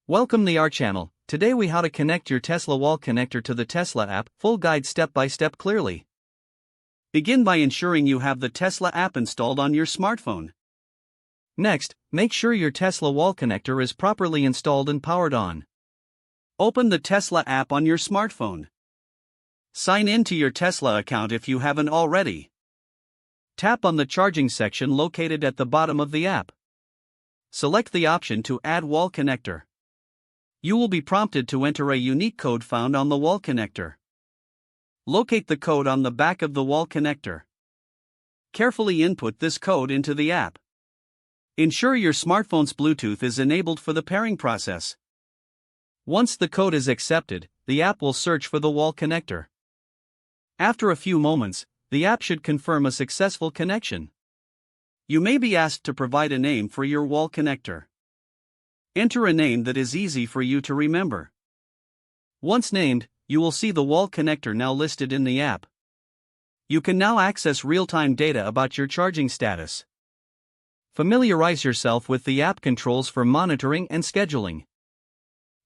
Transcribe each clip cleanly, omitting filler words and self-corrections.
Welcome to our channel. Today we how to connect your Tesla wall connector to the Tesla app, full guide step by step clearly. Begin by ensuring you have the Tesla app installed on your smartphone. Next, make sure your Tesla wall connector is properly installed and powered on. Open the Tesla app on your smartphone. Sign in to your Tesla account if you haven't already. Tap on the charging section located at the bottom of the app. Select the option to add wall connector. You will be prompted to enter a unique code found on the wall connector. Locate the code on the back of the wall connector. Carefully input this code into the app. Ensure your smartphone's Bluetooth is enabled for the pairing process. Once the code is accepted, the app will search for the wall connector. After a few moments, the app should confirm a successful connection. You may be asked to provide a name for your wall connector. Enter a name that is easy for you to remember. Once named, you will see the wall connector now listed in the app. You can now access real-time data about your charging status. Familiarize yourself with the app controls for monitoring and scheduling.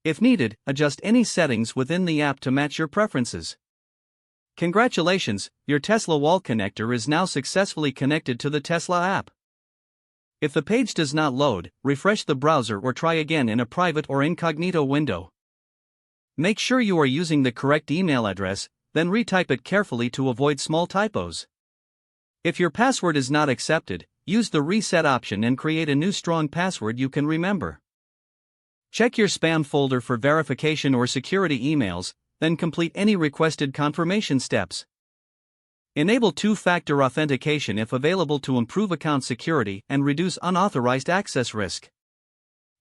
If needed, adjust any settings within the app to match your preferences. Congratulations, your Tesla wall connector is now successfully connected to the Tesla app. If the page does not load, refresh the browser or try again in a private or incognito window. Make sure you are using the correct email address, then retype it carefully to avoid small typos. If your password is not accepted, use the reset option and create a new strong password you can remember. Check your spam folder for verification or security emails, then complete any requested confirmation steps. Enable two-factor authentication if available to improve account security and reduce unauthorized access risk.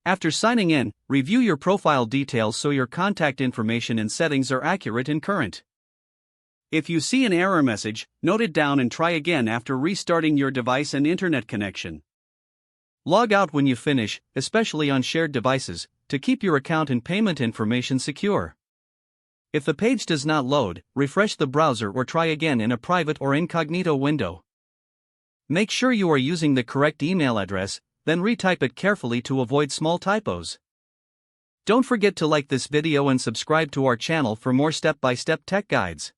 After signing in, review your profile details so your contact information and settings are accurate and current. If you see an error message, note it down and try again after restarting your device and internet connection. Log out when you finish, especially on shared devices, to keep your account and payment information secure. If the page does not load, refresh the browser or try again in a private or incognito window. Make sure you are using the correct email address, then retype it carefully to avoid small typos. Don't forget to like this video and subscribe to our channel for more step-by-step tech guides.